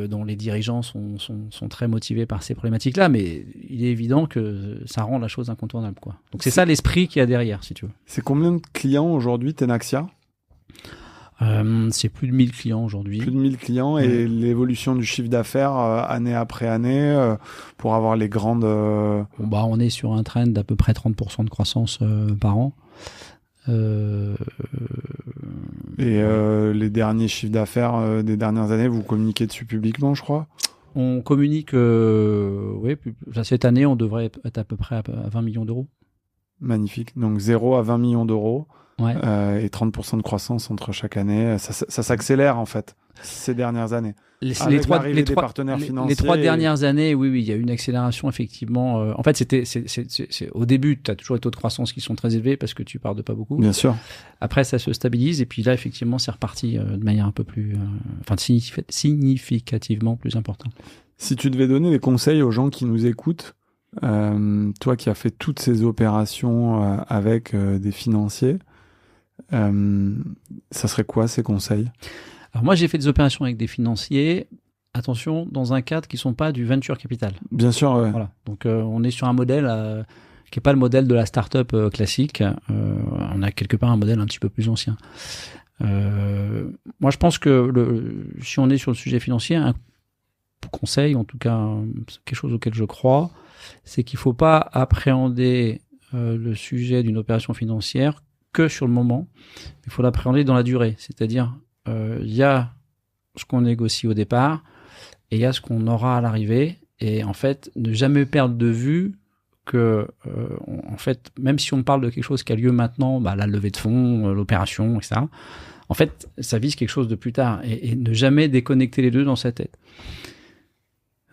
dont les dirigeants sont très motivés par ces problématiques-là, mais il est évident que ça rend la chose incontournable, quoi. Donc c'est ça l'esprit qu'il y a derrière, si tu veux. C'est combien de clients aujourd'hui, Tenaxia ? C'est plus de 1000 clients aujourd'hui. Plus de 1000 clients et l'évolution du chiffre d'affaires année après année pour avoir les grandes... on est sur un trend d'à peu près 30% de croissance par an. Et les derniers chiffres d'affaires des dernières années, vous communiquez dessus publiquement, je crois ? On communique, cette année, on devrait être à peu près à 20 millions d'euros. Magnifique. Donc 0 à 20 millions d'euros. Ouais. Et 30% de croissance entre chaque année. Ça s'accélère en fait ces dernières années. Les trois dernières années, oui, il y a eu une accélération effectivement. En fait, c'est au début, tu as toujours les taux de croissance qui sont très élevés parce que tu pars de pas beaucoup. Bien sûr. Après, ça se stabilise et puis là, effectivement, c'est reparti de manière un peu plus, significativement plus importante. Si tu devais donner des conseils aux gens qui nous écoutent, toi qui as fait toutes ces opérations avec des financiers, ça serait quoi ces conseils ? Alors moi, j'ai fait des opérations avec des financiers, attention, dans un cadre qui ne sont pas du venture capital. Bien sûr, ouais. Voilà. Donc on est sur un modèle qui n'est pas le modèle de la start-up classique. On a quelque part un modèle un petit peu plus ancien. Moi, je pense que si on est sur le sujet financier, un conseil, en tout cas quelque chose auquel je crois, c'est qu'il ne faut pas appréhender le sujet d'une opération financière que sur le moment. Il faut l'appréhender dans la durée. C'est-à-dire, il y a ce qu'on négocie au départ et il y a ce qu'on aura à l'arrivée. Et en fait, ne jamais perdre de vue que, en fait, même si on parle de quelque chose qui a lieu maintenant, la levée de fonds, l'opération, etc., en fait, ça vise quelque chose de plus tard. Et ne jamais déconnecter les deux dans sa tête.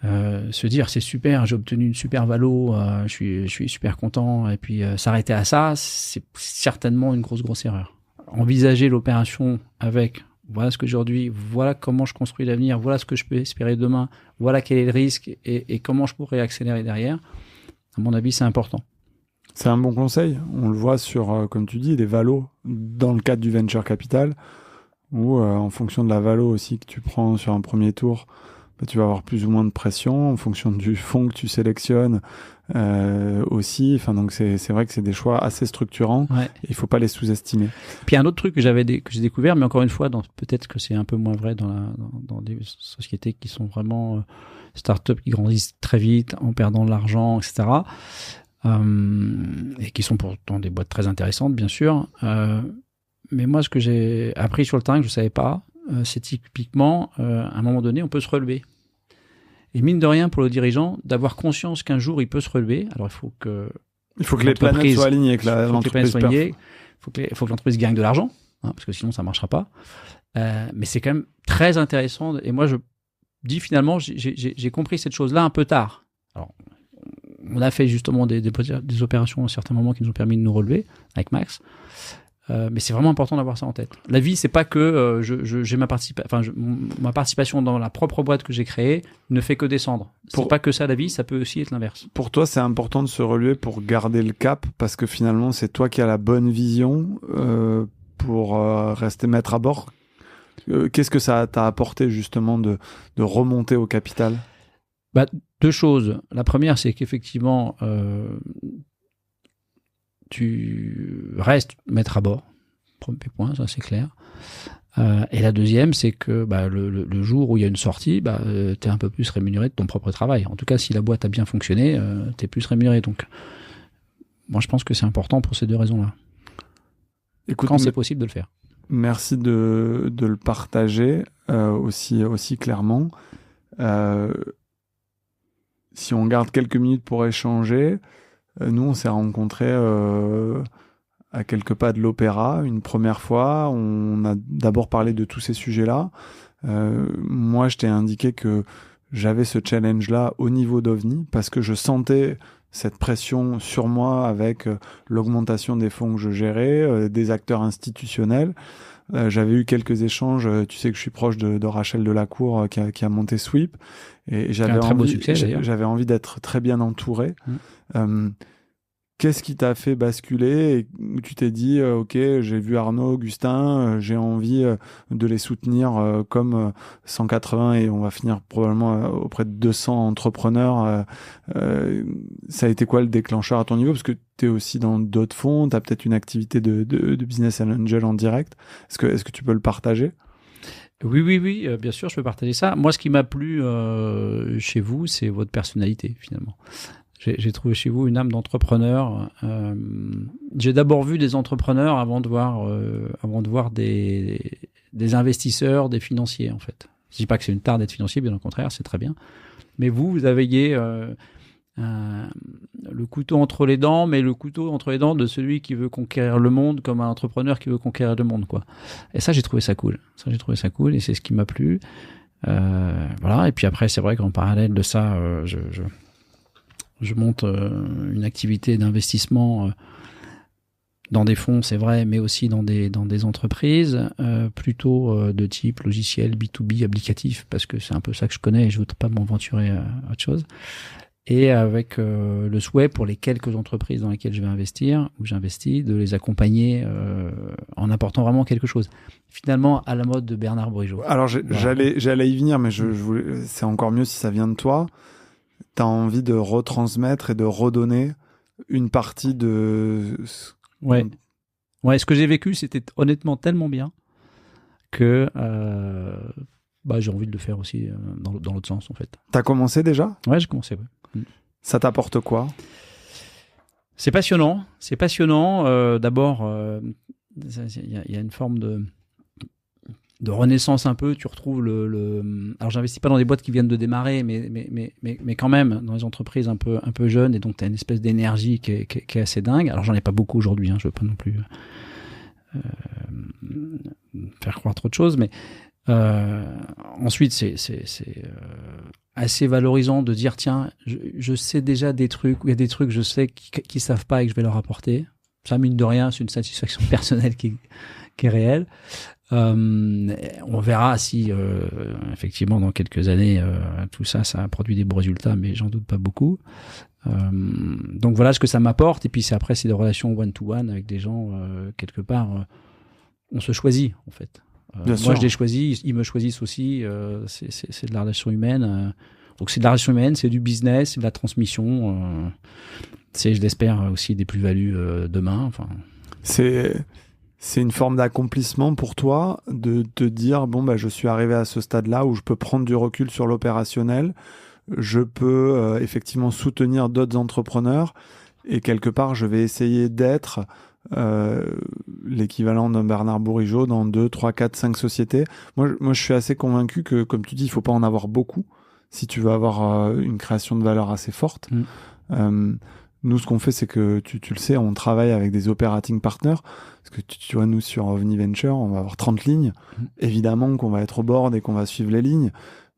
Se dire c'est super, j'ai obtenu une super valo, je suis super content, et puis s'arrêter à ça, c'est certainement une grosse erreur. Envisager l'opération avec voilà ce que j'ai aujourd'hui, voilà comment je construis l'avenir, voilà ce que je peux espérer demain, voilà quel est le risque et comment je pourrais accélérer derrière, à mon avis c'est important. C'est un bon conseil. On le voit sur, comme tu dis, les valos dans le cadre du venture capital, où en fonction de la valo aussi que tu prends sur un premier tour, tu vas avoir plus ou moins de pression en fonction du fonds que tu sélectionnes aussi. Enfin, donc c'est vrai que c'est des choix assez structurants. Ouais. Il faut pas les sous-estimer. Puis un autre truc que j'ai découvert, mais encore une fois, peut-être que c'est un peu moins vrai dans des sociétés qui sont vraiment start-up qui grandissent très vite en perdant de l'argent, etc. Et qui sont pourtant des boîtes très intéressantes, bien sûr. Mais moi, ce que j'ai appris sur le terrain que je savais pas, c'est typiquement, à un moment donné, on peut se relever. Et mine de rien, pour le dirigeant, d'avoir conscience qu'un jour, il peut se relever. Alors, il faut que les planètes soient alignées, que l'entreprise il faut que l'entreprise gagne de l'argent, parce que sinon, ça ne marchera pas. Mais c'est quand même très intéressant. Et moi, je dis finalement, j'ai compris cette chose-là un peu tard. Alors, on a fait justement des opérations à un certain moment qui nous ont permis de nous relever avec Max. Mais c'est vraiment important d'avoir ça en tête. La vie, c'est pas que j'ai ma participation dans la propre boîte que j'ai créée ne fait que descendre. C'est pas que ça la vie, ça peut aussi être l'inverse. Pour toi, c'est important de se relever pour garder le cap, parce que finalement, c'est toi qui as la bonne vision pour rester maître à bord. Qu'est-ce que ça t'a apporté justement de remonter au capital ? Deux choses. La première, c'est qu'effectivement, tu restes maître à bord. Premier point, ça c'est clair. Et la deuxième, c'est que le jour où il y a une sortie, tu es un peu plus rémunéré de ton propre travail. En tout cas, si la boîte a bien fonctionné, tu es plus rémunéré. Donc, moi, je pense que c'est important pour ces deux raisons-là. Écoute, quand c'est possible de le faire. Merci de le partager aussi clairement. Si on garde quelques minutes pour échanger, nous, on s'est rencontrés à quelques pas de l'Opéra une première fois. On a d'abord parlé de tous ces sujets-là. Moi, je t'ai indiqué que j'avais ce challenge-là au niveau d'OVNI parce que je sentais cette pression sur moi avec l'augmentation des fonds que je gérais, des acteurs institutionnels. J'avais eu quelques échanges. Tu sais que je suis proche de Rachel Delacour qui a monté Sweep. Et j'avais un très beau succès, d'ailleurs. J'avais envie d'être très bien entouré. Qu'est-ce qui t'a fait basculer et où tu t'es dit ok, j'ai vu Arnaud, Augustin, j'ai envie de les soutenir comme 180 et on va finir probablement auprès de 200 entrepreneurs. Ça a été quoi le déclencheur à ton niveau? Parce que tu es aussi dans d'autres fonds, tu as peut-être une activité de business angel en direct. Est-ce que tu peux le partager? Oui, bien sûr, je peux partager ça. Moi, ce qui m'a plu chez vous, c'est votre personnalité, finalement. J'ai trouvé chez vous une âme d'entrepreneur. J'ai d'abord vu des entrepreneurs avant de voir des investisseurs, des financiers, en fait. Je dis pas que c'est une tare d'être financier, bien au contraire, c'est très bien. Mais vous aviez le couteau entre les dents, mais le couteau entre les dents de celui qui veut conquérir le monde comme un entrepreneur qui veut conquérir le monde, quoi. Et ça, j'ai trouvé ça cool. Et c'est ce qui m'a plu. Voilà. Et puis après, c'est vrai qu'en parallèle de ça, je monte une activité d'investissement dans des fonds, c'est vrai, mais aussi dans des entreprises, plutôt de type logiciel, B2B, applicatif, parce que c'est un peu ça que je connais et je ne veux pas m'aventurer à autre chose. Et avec le souhait pour les quelques entreprises dans lesquelles je vais investir, où j'investis, de les accompagner en apportant vraiment quelque chose. Finalement, à la mode de Bernard Bourigeaud. Alors, j'allais y venir, mais c'est encore mieux si ça vient de toi. Tu as envie de retransmettre et de redonner une partie de... Ouais, ce que j'ai vécu, c'était honnêtement tellement bien que j'ai envie de le faire aussi dans l'autre sens, en fait. T'as commencé déjà ? Ouais, j'ai commencé, ouais. Ça t'apporte quoi ? C'est passionnant. D'abord, il y a une forme de... de renaissance un peu. Tu retrouves alors j'investis pas dans des boîtes qui viennent de démarrer, mais quand même dans les entreprises un peu jeunes, et donc tu as une espèce d'énergie qui est assez dingue. Alors j'en ai pas beaucoup aujourd'hui, hein, je veux pas non plus faire croire trop de choses, mais ensuite c'est assez valorisant de dire tiens, je sais déjà des trucs, ou il y a des trucs je sais qui savent pas et que je vais leur apporter. Ça, mine de rien, c'est une satisfaction personnelle qui est réelle. On verra si effectivement dans quelques années tout ça produit des bons résultats, mais j'en doute pas beaucoup. Donc voilà ce que ça m'apporte, et puis c'est des relations one-to-one avec des gens, quelque part on se choisit en fait. Moi je les choisis, ils me choisissent aussi, c'est de la relation humaine, donc c'est de la relation humaine, c'est du business, c'est de la transmission, c'est, je l'espère, aussi des plus-values demain. Enfin, c'est une forme d'accomplissement pour toi de te dire bon bah je suis arrivé à ce stade-là où je peux prendre du recul sur l'opérationnel, je peux effectivement soutenir d'autres entrepreneurs, et quelque part je vais essayer d'être l'équivalent d'un Bernard Bourigeaud dans 2, 3, 4, 5 sociétés. Moi je suis assez convaincu que, comme tu dis, il faut pas en avoir beaucoup si tu veux avoir une création de valeur assez forte. Nous, ce qu'on fait, c'est que, tu le sais, on travaille avec des operating partners. Parce que tu vois, nous, sur OVNI Venture, on va avoir 30 lignes. Évidemment qu'on va être au board et qu'on va suivre les lignes.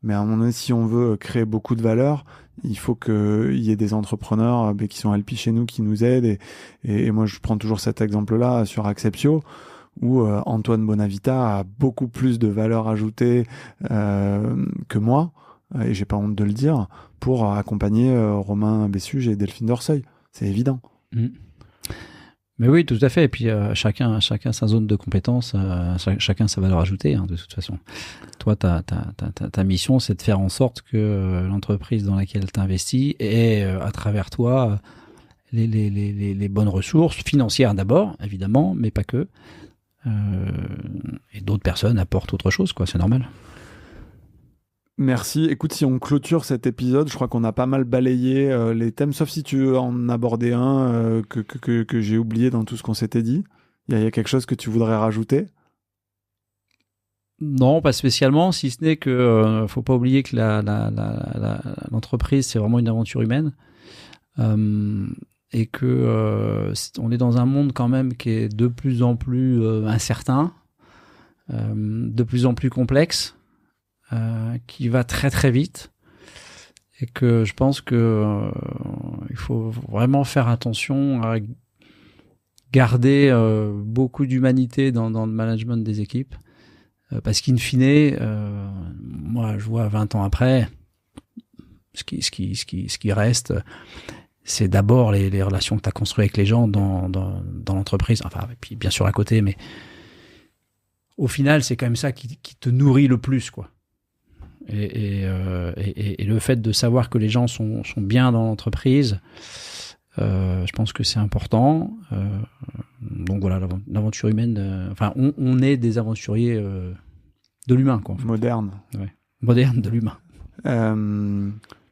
Mais à un moment donné, si on veut créer beaucoup de valeur, il faut qu'il y ait des entrepreneurs qui sont LP chez nous, qui nous aident. Et moi, je prends toujours cet exemple-là sur Acceptio, où Antoine Bonavita a beaucoup plus de valeur ajoutée que moi, et j'ai pas honte de le dire, pour accompagner Romain Bessuge et Delphine Dorseuil. C'est évident. Mais oui, tout à fait. Et puis chacun sa zone de compétence, chacun sa valeur ajoutée, hein, de toute façon. Toi, ta mission, c'est de faire en sorte que l'entreprise dans laquelle tu investis ait, à travers toi, les bonnes ressources financières d'abord, évidemment, mais pas que. Et d'autres personnes apportent autre chose, quoi. C'est normal. Merci. Écoute, si on clôture cet épisode, je crois qu'on a pas mal balayé les thèmes, sauf si tu veux en aborder un que j'ai oublié dans tout ce qu'on s'était dit. Il y a quelque chose que tu voudrais rajouter ? Non, pas spécialement, si ce n'est que faut pas oublier que l'entreprise, c'est vraiment une aventure humaine, et que on est dans un monde quand même qui est de plus en plus incertain, de plus en plus complexe, qui va très très vite, et que je pense que il faut vraiment faire attention à garder beaucoup d'humanité dans le management des équipes, parce qu'in fine, moi je vois 20 ans après, ce qui reste, c'est d'abord les relations que tu as construites avec les gens dans l'entreprise, enfin, et puis bien sûr à côté, mais au final c'est quand même ça qui te nourrit le plus, quoi. Et le fait de savoir que les gens sont bien dans l'entreprise, je pense que c'est important. Donc voilà, l'aventure humaine, enfin on est des aventuriers de l'humain, quoi, en fait. Moderne. Ouais. Moderne de l'humain.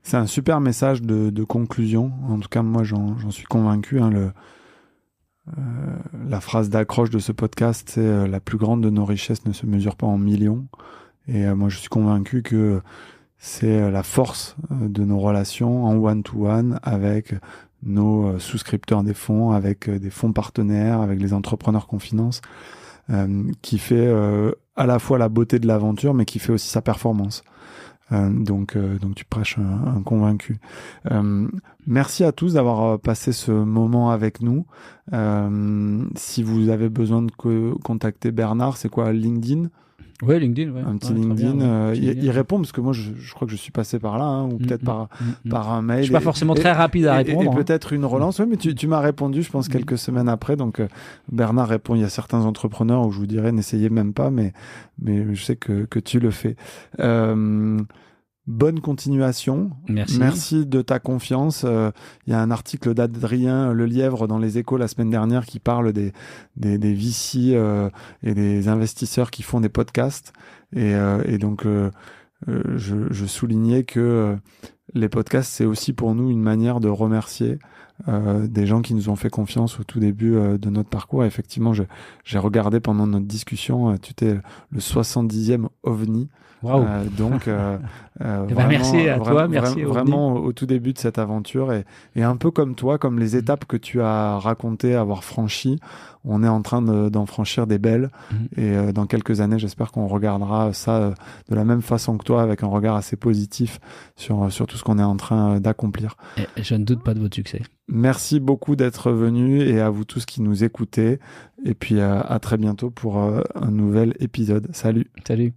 C'est un super message de conclusion. En tout cas, moi j'en suis convaincu, hein. La phrase d'accroche de ce podcast, c'est la plus grande de nos richesses ne se mesure pas en millions. Et moi, je suis convaincu que c'est la force de nos relations en one-to-one avec nos souscripteurs des fonds, avec des fonds partenaires, avec les entrepreneurs qu'on finance, qui fait à la fois la beauté de l'aventure, mais qui fait aussi sa performance. Donc tu prêches un convaincu. Merci à tous d'avoir passé ce moment avec nous. Si vous avez besoin de contacter Bernard, c'est quoi, LinkedIn ? Ouais, LinkedIn, ouais. Un petit ouais, LinkedIn. Bien, il répond, parce que moi, je crois que je suis passé par là, hein, ou peut-être par un mail. Je suis pas forcément très rapide à répondre. Et peut-être une relance. Oui, mais tu m'as répondu, je pense, quelques semaines après. Donc, Bernard répond. Il y a certains entrepreneurs où je vous dirais, n'essayez même pas, mais je sais que tu le fais. Bonne continuation. Merci de ta confiance. Il y a un article d'Adrien Lelièvre dans Les Échos la semaine dernière qui parle des VC et des investisseurs qui font des podcasts. Et donc, je soulignais que les podcasts, c'est aussi pour nous une manière de remercier des gens qui nous ont fait confiance au tout début de notre parcours. Et effectivement, j'ai regardé pendant notre discussion, tu étais le 70e OVNI. Waouh. Donc, Vraiment, merci à toi, merci vraiment au tout début de cette aventure et un peu comme toi, comme les étapes que tu as racontées, avoir franchies, on est en train d'en franchir des belles. Et dans quelques années, j'espère qu'on regardera ça de la même façon que toi, avec un regard assez positif sur tout ce qu'on est en train d'accomplir. Et je ne doute pas de votre succès. Merci beaucoup d'être venu et à vous tous qui nous écoutez. Et puis à très bientôt pour un nouvel épisode. Salut. Salut.